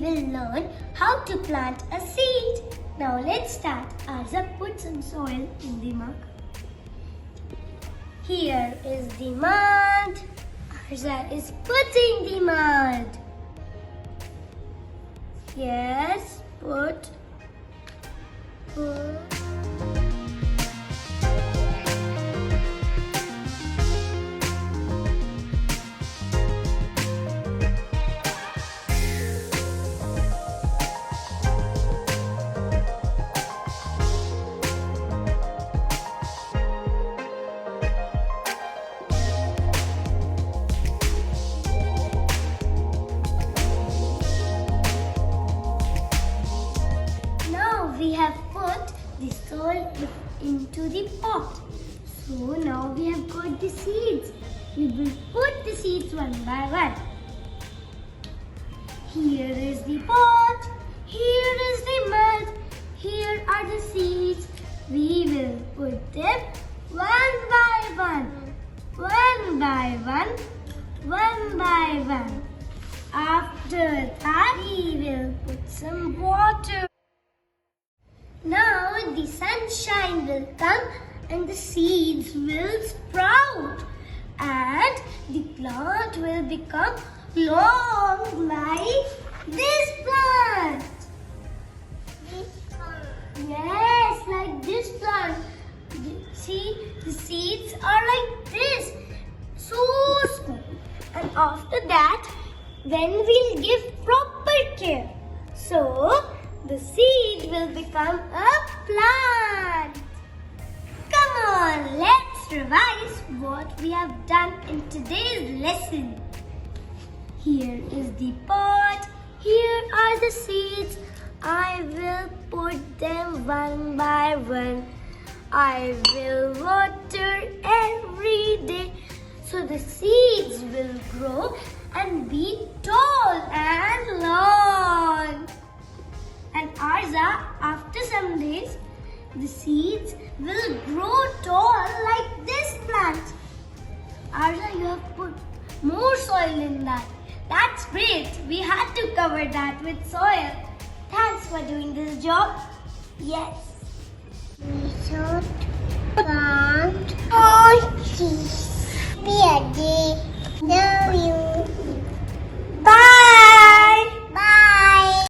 will learn how to plant a seed. Now let's start. Arza, put some soil in the mug. Here is the mud. Arza is putting the mud. Yes, put. We have put the soil into the pot. So now we have got the seeds. We will put the seeds one by one. Here is the pot. Here is the mud. Here are the seeds. We will put them one by one. One by one. One by one. After that, we will put some water. Now the sunshine will come and the seeds will sprout and the plant will become long like this plant. Yes, like this plant. See, the seeds are like this. So small. And after that, then we'll give proper care. So, the seed will become a plant. Come on, let's revise what we have done in today's lesson. Here is the pot. Here are the seeds. I will put them one by one. I will water every day so the seeds will grow and be tall and long. And Arza, after some days, the seeds will grow tall like this plant. Arza, you have put more soil in that. That's great. We had to cover that with soil. Thanks for doing this job. Yes. We should plant all seeds.